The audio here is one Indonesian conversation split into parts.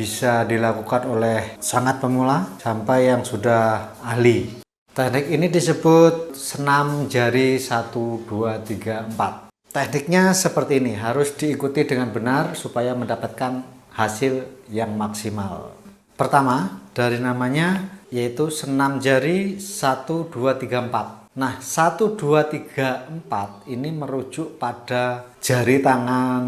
bisa dilakukan oleh sangat pemula sampai yang sudah ahli. Teknik ini disebut senam jari 1, 2, 3, 4. Tekniknya seperti ini, harus diikuti dengan benar supaya mendapatkan hasil yang maksimal. Pertama, dari namanya yaitu senam jari 1, 2, 3, 4. Nah, 1, 2, 3, 4 ini merujuk pada jari tangan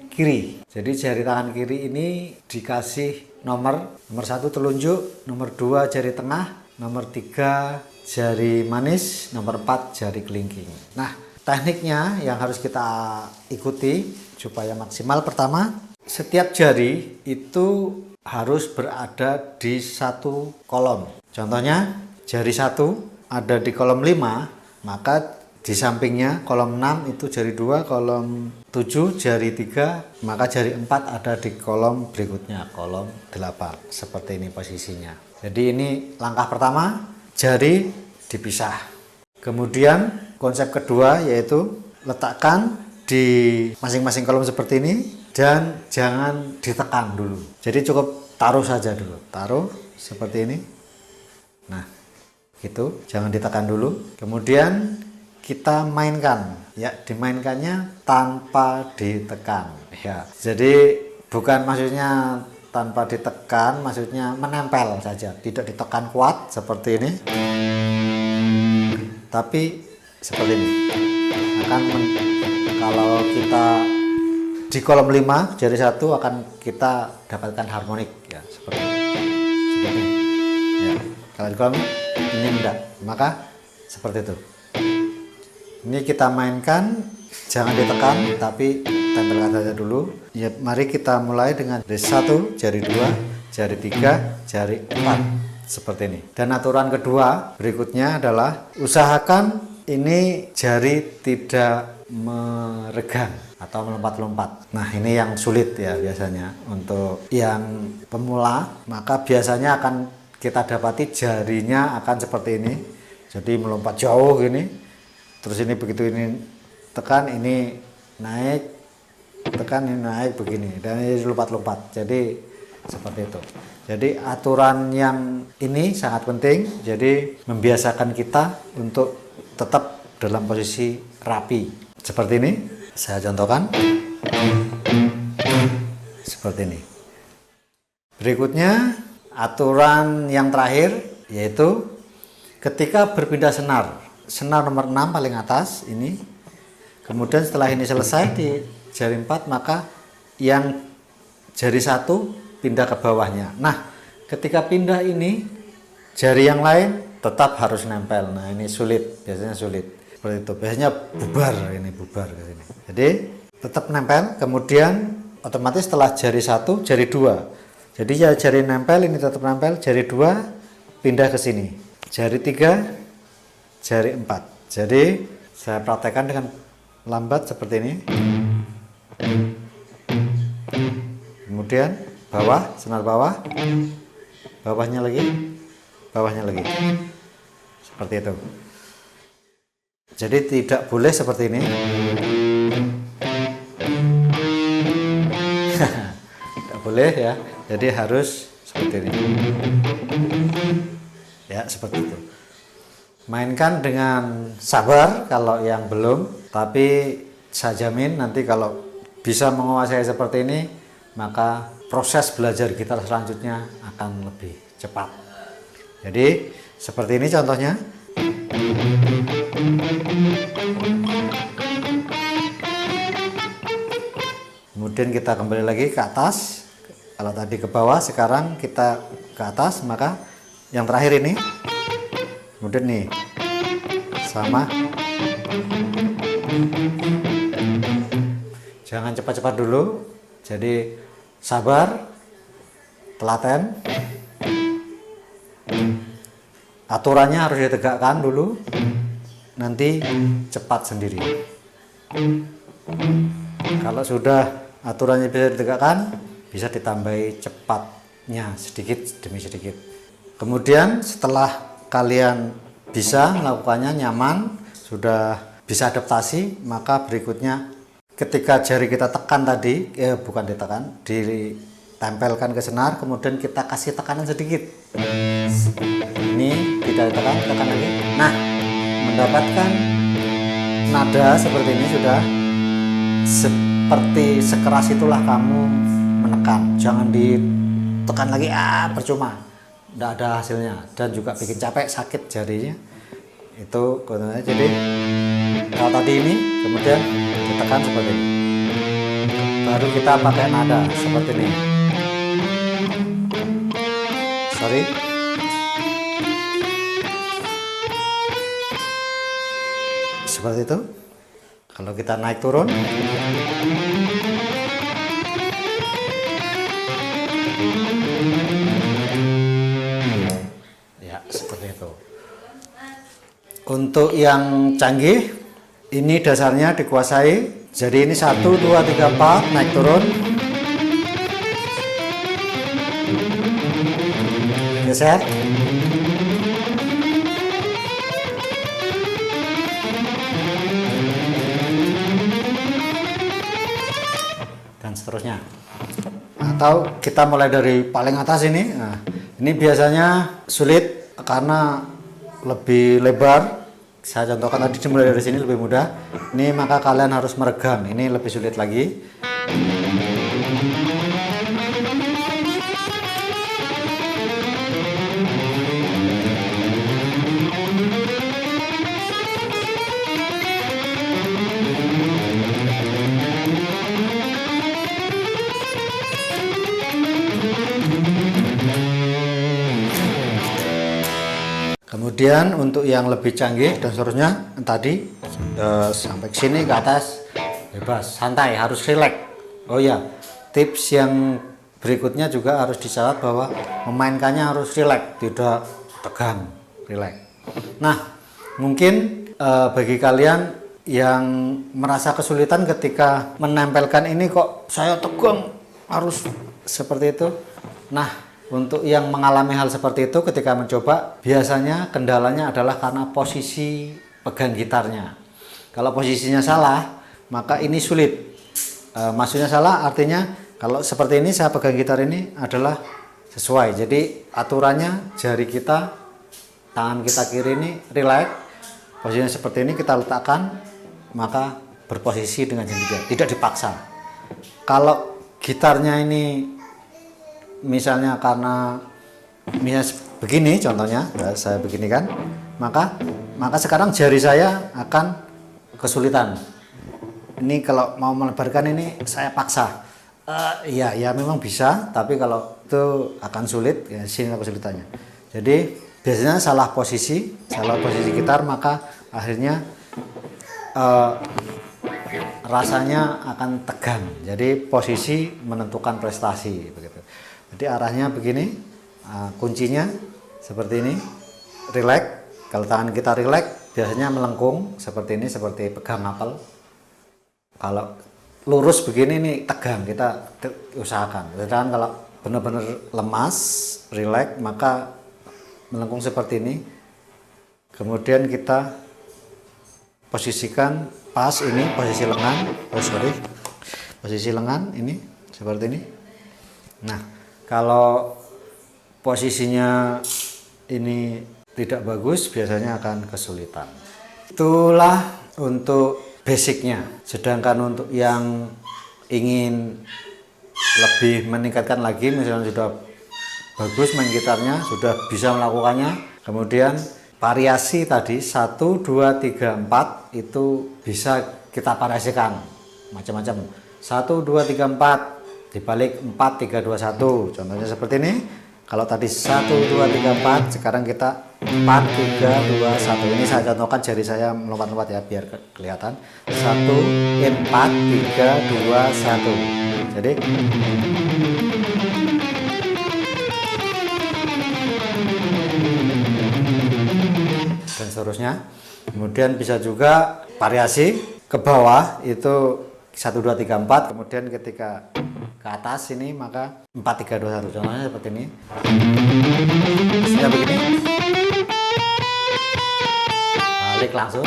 kiri. Jadi jari tangan kiri ini dikasih nomor 1 telunjuk, nomor 2 jari tengah, nomor 3 jari manis, nomor 4 jari kelingking. Nah, tekniknya yang harus kita ikuti supaya maksimal, pertama, setiap jari itu harus berada di satu kolom. Contohnya, jari 1 ada di kolom 5, maka di sampingnya kolom 6 itu jari 2, kolom 7 jari 3, maka jari 4 ada di kolom berikutnya, kolom 8. Seperti ini posisinya. Jadi ini langkah pertama, jari dipisah. Kemudian konsep kedua yaitu letakkan di masing-masing kolom seperti ini dan jangan ditekan dulu. Jadi cukup taruh saja dulu. Taruh seperti ini. Nah, gitu, jangan ditekan dulu. Kemudian kita mainkan. Ya, dimainkannya tanpa ditekan. Ya. Jadi bukan maksudnya tanpa ditekan, maksudnya menempel saja, tidak ditekan kuat seperti ini. Tapi seperti ini kalau kita di kolom 5 jari 1 akan kita dapatkan harmonik ya, seperti ini ya. Kalau di kolom ini enggak, maka seperti itu. Ini kita mainkan, jangan ditekan tapi tempelkan saja dulu ya. Mari kita mulai dengan jari 1, jari 2, jari 3, jari 4 seperti ini. Dan aturan kedua berikutnya adalah usahakan ini jari tidak meregang atau melompat-lompat. Nah, ini yang sulit ya biasanya untuk yang pemula, maka biasanya akan kita dapati jarinya akan seperti ini. Jadi melompat jauh gini. Terus ini begitu ini tekan, ini naik, tekan, ini naik begini, dan ini lompat-lompat. Jadi seperti itu. Jadi aturan yang ini sangat penting. Jadi membiasakan kita untuk tetap dalam posisi rapi. Seperti ini, saya contohkan. Seperti ini. Berikutnya, aturan yang terakhir yaitu ketika berpindah senar. Senar nomor 6 paling atas ini. Kemudian setelah ini selesai di jari 4, maka yang jari 1 pindah ke bawahnya. Nah, ketika pindah ini, jari yang lain tetap harus nempel. Nah, ini sulit, biasanya sulit. Seperti itu. Biasanya bubar ke sini. Jadi, tetap nempel, kemudian otomatis setelah jari 1, jari 2. Jadi ya jari nempel ini tetap nempel, jari 2 pindah ke sini. Jari 3, jari 4. Jadi, saya praktekkan dengan lambat seperti ini. Kemudian bawah, senar bawah, bawahnya lagi, seperti itu. Jadi tidak boleh seperti ini. Tidak boleh ya. Jadi harus seperti ini. Ya, seperti itu. Mainkan dengan sabar kalau yang belum, tapi saya jamin nanti kalau bisa menguasai seperti ini, maka proses belajar gitar selanjutnya akan lebih cepat. Jadi seperti ini contohnya. Kemudian kita kembali lagi ke atas. Kalau tadi ke bawah, sekarang kita ke atas, maka yang terakhir ini. Kemudian nih sama. Jangan cepat-cepat dulu. Jadi sabar, telaten. Aturannya harus ditegakkan dulu, nanti cepat sendiri. Kalau sudah aturannya bisa ditegakkan, bisa ditambahi cepatnya sedikit demi sedikit. Kemudian setelah kalian bisa melakukannya nyaman, sudah bisa adaptasi, maka berikutnya ketika jari kita tekan tadi, bukan ditekan, tempelkan ke senar, kemudian kita kasih tekanan sedikit. Ini tidak tekan lagi. Nah, mendapatkan nada seperti ini sudah. Seperti sekeras itulah kamu menekan. Jangan ditekan lagi, percuma, tidak ada hasilnya dan juga bikin capek, sakit jarinya. Itu kononnya. Jadi kalau tadi ini kemudian ditekan seperti ini, baru kita pakai nada seperti ini. Seperti itu. Kalau kita naik turun, ya seperti itu. Untuk yang canggih, ini dasarnya dikuasai. Jadi ini 1, 2, 3, 4, naik turun. Geser. Dan seterusnya. Atau kita mulai dari paling atas ini. Nah, ini biasanya sulit karena lebih lebar. Saya contohkan tadi dimulai dari sini lebih mudah. Ini maka kalian harus meregang. Ini lebih sulit lagi. Kemudian untuk yang lebih canggih dan seterusnya tadi sampai ke sini ke atas bebas, santai, harus rileks. Oh ya, tips yang berikutnya juga harus dicatat bahwa memainkannya harus rileks, tidak tegang, rileks. Nah, mungkin bagi kalian yang merasa kesulitan ketika menempelkan ini, kok saya tegang, harus seperti itu. Nah, untuk yang mengalami hal seperti itu ketika mencoba, biasanya kendalanya adalah karena posisi pegang gitarnya. Kalau posisinya salah, maka ini sulit. Maksudnya salah artinya kalau seperti ini saya pegang gitar ini adalah sesuai. Jadi aturannya jari kita, tangan kita kiri ini rileks. Posisinya seperti ini kita letakkan, maka berposisi dengan jari, tidak dipaksa. Kalau gitarnya ini misalnya karena begini contohnya, saya begini kan, maka sekarang jari saya akan kesulitan. Ini kalau mau melebarkan ini saya paksa. Ya memang bisa, tapi kalau itu akan sulit, ya sini kesulitannya. Jadi biasanya salah posisi gitar, maka akhirnya rasanya akan tegang. Jadi posisi menentukan prestasi begitu. Jadi arahnya begini, kuncinya seperti ini, rileks. Kalau tangan kita rileks, biasanya melengkung seperti ini, seperti pegang apel. Kalau lurus begini nih tegang, kita usahakan. Sedangkan kalau benar-benar lemas, rileks, maka melengkung seperti ini. Kemudian kita posisikan pas ini, posisi lengan, posisi lengan ini seperti ini. Nah, kalau posisinya ini tidak bagus, biasanya akan kesulitan. Itulah untuk basicnya. Sedangkan untuk yang ingin lebih meningkatkan lagi, misalnya sudah bagus main gitarnya, sudah bisa melakukannya, kemudian variasi tadi 1, 2, 3, 4 itu bisa kita variasikan macam-macam. 1, 2, 3, 4 dibalik 4, 3, 2, 1. Contohnya seperti ini. Kalau tadi 1, 2, 3, 4, sekarang kita 4, 3, 2, 1. Ini saya contohkan jari saya melompat-lompat ya, biar kelihatan. 1, 4, 3, 2, 1. Jadi dan seterusnya. Kemudian bisa juga variasi ke bawah itu 1, 2, 3, 4. Kemudian ketika ke atas ini maka 4, 3, 2, 1. Contohnya seperti ini. Hasilnya begini. Balik langsung.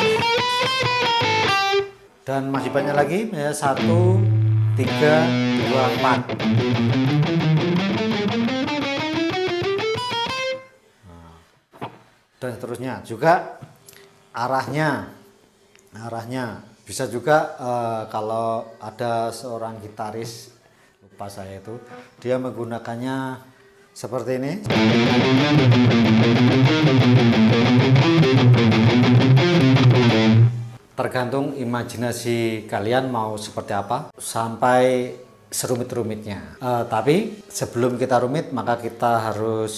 Dan masih banyak lagi, 1, 3, 2, 4. Dan seterusnya. Juga arahnya bisa juga kalau ada seorang gitaris, lupa saya itu, dia menggunakannya seperti ini. Tergantung imajinasi kalian mau seperti apa sampai serumit-rumitnya. Tapi sebelum kita rumit, maka kita harus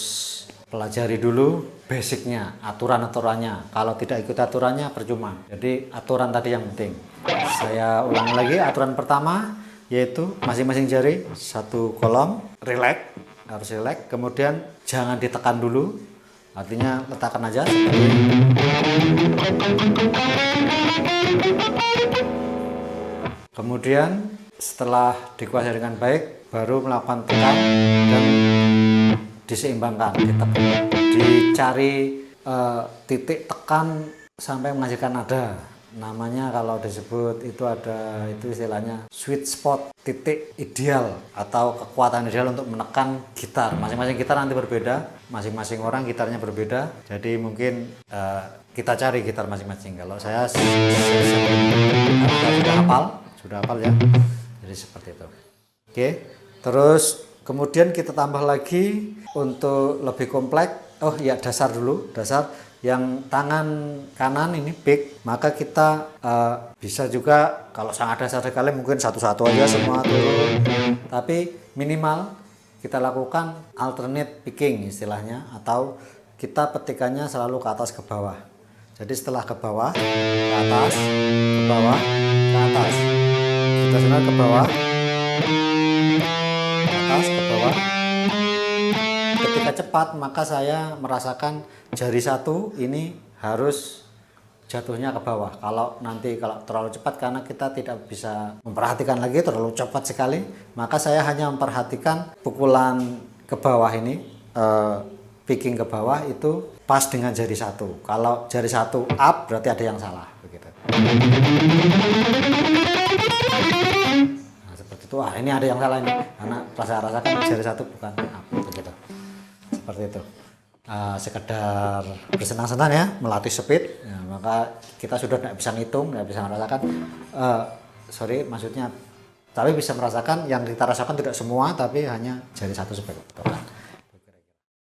pelajari dulu basicnya, aturan-aturannya. Kalau tidak ikut aturannya percuma. Jadi aturan tadi yang penting. Saya ulangi lagi, aturan pertama yaitu masing-masing jari satu kolom, relax, harus relax. Kemudian jangan ditekan dulu, artinya letakkan aja seperti ini. Kemudian setelah dikuasai dengan baik, baru melakukan tekan dan diseimbangkan, dicari titik tekan sampai menghasilkan nada. Namanya kalau disebut itu ada, itu istilahnya sweet spot, titik ideal atau kekuatan ideal untuk menekan gitar. Masing-masing gitar nanti berbeda, masing-masing orang gitarnya berbeda. Jadi mungkin kita cari gitar masing-masing. Kalau saya sudah hafal ya. Jadi seperti itu. Oke. Terus kemudian kita tambah lagi untuk lebih kompleks. Oh ya, dasar dulu, dasar. Yang tangan kanan ini pick, maka kita bisa juga kalau sangat dasar sekali mungkin satu-satu aja semua turun. Tapi minimal kita lakukan alternate picking istilahnya, atau kita petikannya selalu ke atas ke bawah. Jadi setelah ke bawah, ke atas, ke bawah, ke atas. Kita sebenarnya ke bawah, ke atas, ke bawah. Ketika cepat maka saya merasakan jari satu ini harus jatuhnya ke bawah. Kalau terlalu cepat, karena kita tidak bisa memperhatikan lagi terlalu cepat sekali, maka saya hanya memperhatikan pukulan ke bawah ini, picking ke bawah itu pas dengan jari satu. Kalau jari satu up berarti ada yang salah begitu. Nah, seperti itu. Ini ada yang salah ini, karena saya rasakan jari satu bukan up begitu. Seperti itu. Sekedar bersenang-senang ya, melatih speed ya, maka kita sudah tidak bisa ngitung, tidak bisa merasakan maksudnya, tapi bisa merasakan yang kita rasakan tidak semua, tapi hanya jari satu sebagai patokan.